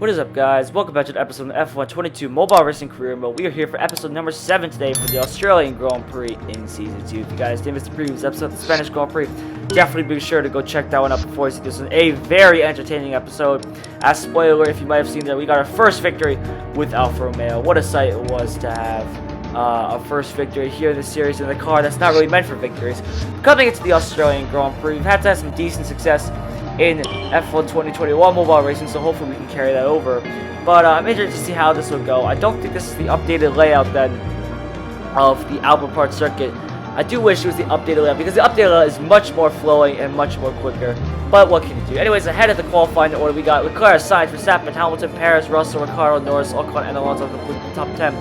What is up, guys? Welcome back to the episode of F1 22 Mobile Racing Career Mode. We are here for episode number 7 today for the Australian Grand Prix in Season 2. If you guys didn't miss the previous episode of the Spanish Grand Prix, definitely be sure to go check that one out before you see this one. A very entertaining episode. As spoiler, if you might have seen that, we got our first victory with Alfa Romeo. What a sight it was to have our first victory here in the series in a car that's not really meant for victories. Coming into the Australian Grand Prix, we've had to have some decent success in F1 2021 mobile racing, so hopefully we can carry that over. But I'm interested to see how this will go. I don't think this is the updated layout then of the Albert Park circuit. I do wish it was the updated layout because the updated layout is much more flowing and much more quicker. But what can you do? Anyways, ahead of the qualifying order, we got Leclerc, Sainz, Verstappen, Hamilton, Perez, Russell, Ricardo, Norris, Ocon, and Alonso completing the top 10.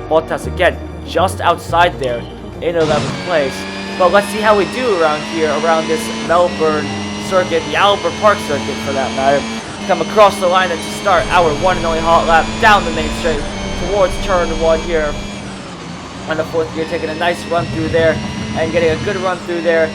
Bottas again, just outside there in 11th place. But let's see how we do around here, around this Melbourne circuit, the Albert Park circuit for that matter. Come across the line and to start our one and only hot lap down the main straight towards turn 1 here on the 4th gear, taking a nice run through there and getting a good run through there.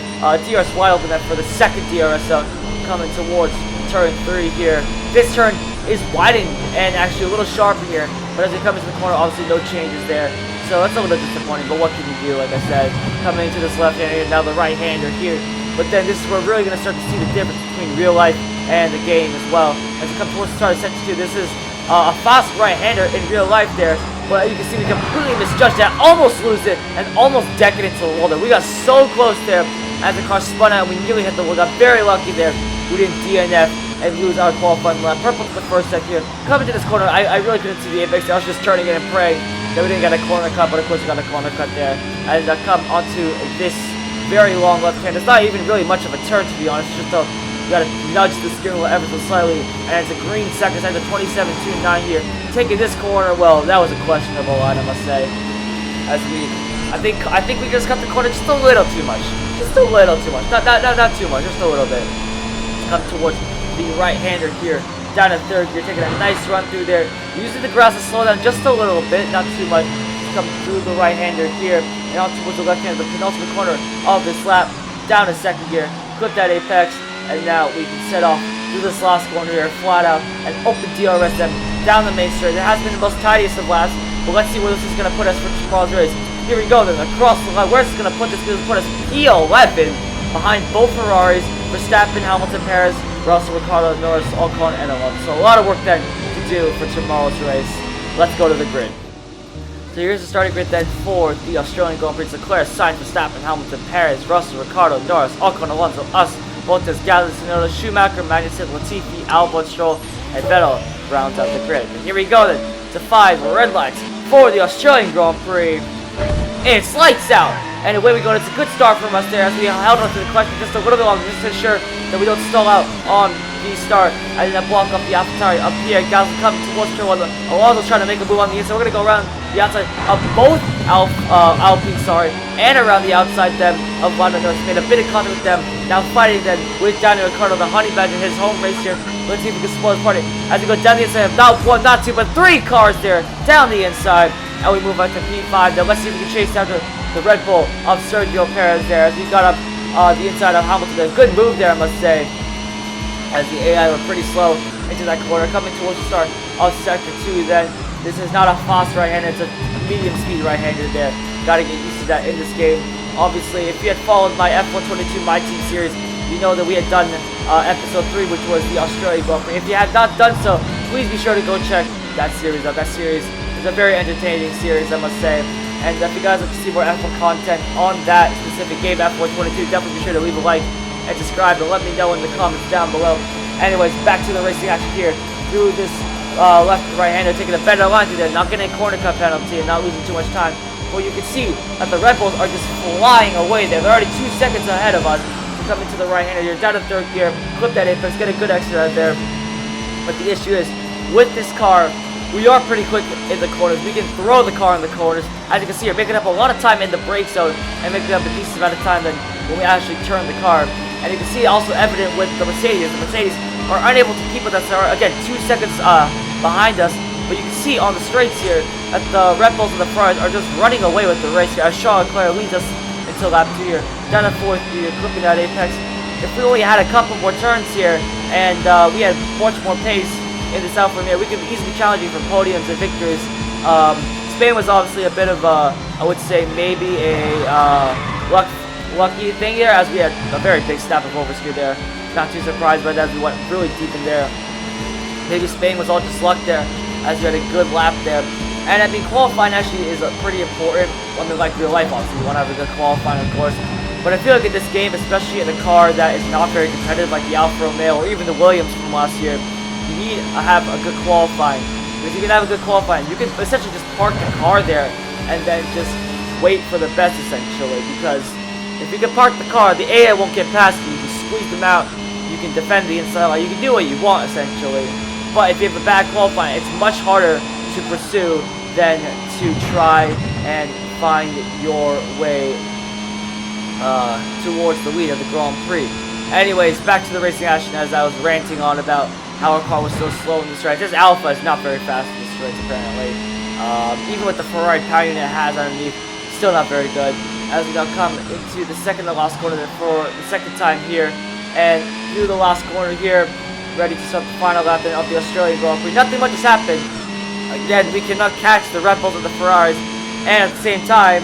DRS wide open for the second DRS out, coming towards turn 3 here. This turn is widened and actually a little sharper here, but as we come into the corner, obviously no changes there. So that's a little disappointing, but what can you do? Like I said, coming into this left-hander, now the right-hander here. But then this is where we're really going to start to see the difference between real life and the game as well. As we come towards the start of Section 2, this is a fast right-hander in real life there. But you can see we completely misjudged that, almost lose it, and almost deck it into the wall there. We got so close there as the car spun out, and we nearly hit the wall. Got very lucky there. We didn't DNF and lose our qualifying lap. Purple for the first second here. Coming to this corner, I really couldn't see the apex there. I was just turning in and praying that we didn't get a corner cut, but of course we got a corner cut there. As I come onto this very long left hand. It's not even really much of a turn, to be honest. It's just you gotta nudge the steering wheel ever so slightly, and it's a green second at the 27.29 here. Taking this corner, well, that was a questionable line, I must say. As I think we just cut the corner just a little too much. Just a little too much. Not too much. Just a little bit. Come towards the right-hander here, down in 3rd gear, taking a nice run through there. Using the grass to slow down just a little bit, not too much. Come through the right-hander here and out towards the left-hander, the penultimate corner of this lap, down in 2nd gear, clip that apex, and now we can set off through this last corner here, flat out, and open DRS them down the main straight. It has been the most tidiest of laps, but let's see where this is going to put us for tomorrow's race. Here we go then, across the line. Where's this going to put us? It's going to put us P11 behind both Ferraris, Verstappen, Hamilton, Perez, Russell, Ricardo, Norris, Ocon, and Alonso. So a lot of work then to do for tomorrow's race. Let's go to the grid. So here's the starting grid then for the Australian Grand Prix. Leclerc, Sainz, Verstappen, Hamilton, Perez, Russell, Ricardo, Norris, Ocon, Alonso, us, Bottas, Gasly, Tsunoda, Schumacher, Magnussen, Latifi, Albon, Stroll, and Vettel rounds out the grid. And here we go then to 5 red lights for the Australian Grand Prix. And it's lights out. And away we go. It's a good start from us there as we held on to the question just a little bit longer just to ensure that we don't stall out on the start. And then block up the AlphaTauri up here. Gasly coming towards turn 1. Alonso's trying to make a move on the inside. We're going to go around the outside of both Alpine, and around the outside them of Lando Norris. Made a bit of contact with them. Now fighting then with Daniel Ricciardo, the honey badger, his home race here. Let's see if we can spoil his party. As we go down the inside of not 1, not 2, but 3 cars there down the inside. And we move on to P5. Now let's see if we can chase down to the Red Bull of Sergio Perez there as we got up the inside of Hamilton. A good move there, I must say, as the AI were pretty slow into that corner. Coming towards the start of Sector 2 then. This is not a fast right-hander, it's a medium speed right-hander there. Gotta get used to that in this game. Obviously, if you had followed my F1 22 My Team series, you know that we had done episode 3, which was the Australia Grand Prix. If you have not done so, please be sure to go check that series out. That series is a very entertaining series, I must say. And if you guys like to see more F1 content on that specific game, F1 22, definitely be sure to leave a like and subscribe and let me know in the comments down below. Anyways, back to the racing action here through this left and right hander, taking a better line through there, not getting a corner cut penalty and not losing too much time. But you can see that the Red Bulls are just flying away there. They're already 2 seconds ahead of us. Coming to the right hander, you're down to 3rd gear, clip that apex, get a good exit out there. But the issue is, with this car, we are pretty quick in the corners. We can throw the car in the corners. As you can see, you're making up a lot of time in the brake zone and making up a decent amount of time then when we actually turn the car. And you can see also evident with the Mercedes. The Mercedes are unable to keep with us. They're, again, 2 seconds behind us. But you can see on the straights here that the Red Bulls and the Ferraris are just running away with the race here. As Charles Leclerc leads us until lap 2 here. Down to 4th gear, clipping that apex. If we only had a couple more turns here and we had much more pace, in this Alfa Romeo. We could be easily challenging for podiums and victories. Spain was obviously a bit of a, I would say maybe a lucky thing here, as we had a very big snap of oversteer there. Not too surprised by that, we went really deep in there. Maybe Spain was all just luck there, as we had a good lap there. And I mean, qualifying actually is pretty important. I mean, like real life, obviously, you want to have a good qualifying, of course. But I feel like in this game, especially in a car that is not very competitive, like the Alfa Romeo or even the Williams from last year, you need to have a good qualifying. If you can have a good qualifying, you can essentially just park the car there and then just wait for the best, essentially. Because if you can park the car, the AI won't get past you. You can squeeze them out. You can defend the inside line. You can do what you want, essentially. But if you have a bad qualifying, it's much harder to pursue than to try and find your way towards the lead of the Grand Prix. Anyways, back to the racing action, as I was ranting on about how our car was so slow in the straights. This Alpha is not very fast in the straights, apparently. Even with the Ferrari power unit it has underneath, still not very good. As we now come into the second to last corner for the second time here, and through the last corner here, ready to start the final lap of the Australian Grand Prix. Nothing much has happened. Again, we cannot catch the Red Bulls and the Ferraris, and at the same time,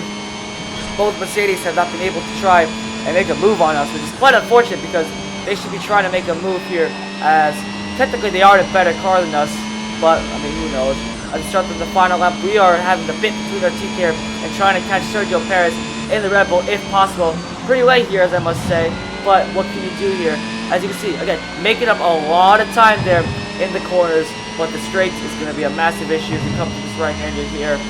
both Mercedes have not been able to try and make a move on us, which is quite unfortunate because they should be trying to make a move here, as technically they are a better car than us, but I mean, who knows. As we start the final lap, we are having the bit between our teeth here and trying to catch Sergio Perez in the Red Bull if possible. Pretty late here, as I must say, but what can you do here? As you can see, again, making up a lot of time there in the corners, but the straights is going to be a massive issue if we come to this right-hander here.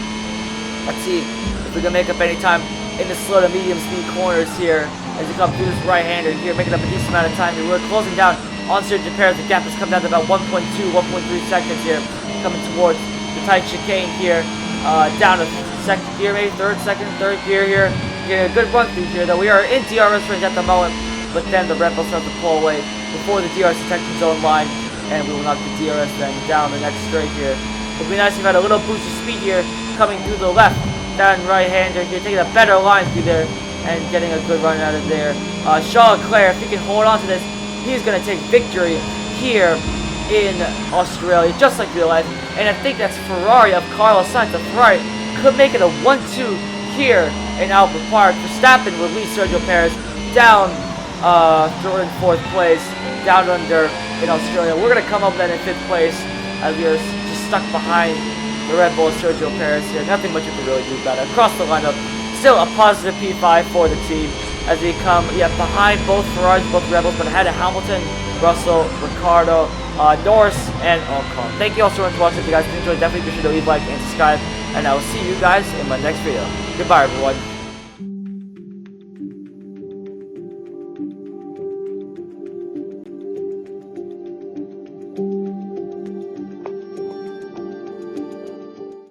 Let's see if we can make up any time in the slow to medium speed corners here as we come through this right-hander here, making up a decent amount of time here. We're closing down on Sergio Perez. The gap has come down to about 1.2, 1.3 seconds here, coming towards the tight chicane here, down to second gear, maybe third gear here. Getting a good run through here, though. We are in DRS range at the moment, but then the Red Bull starts to pull away before the DRS detection zone line, and we will knock the DRS then down the next straight here. It would be nice if we had a little boost of speed here, coming through the left, down right-hander here, taking a better line through there, and getting a good run out of there. Charles Leclerc, if he can hold on to this, he's going to take victory here in Australia, just like real life. And I think that's Ferrari of Carlos Sainz. The Ferrari could make it a 1-2 here in Albert Park. Verstappen will lead Sergio Perez down third and fourth place, down under in Australia. We're going to come up then in fifth place, as we are just stuck behind the Red Bull Sergio Perez here. Nothing much you can really do about it. Across the lineup, still a positive P5 for the team as we come behind both Ferraris, both Red Bulls, but ahead of Hamilton, Russell, Ricardo, Norris, and Ocon. Thank you all so much for watching. If you guys enjoyed, definitely be sure to leave a like and subscribe, and I will see you guys in my next video. Goodbye, everyone.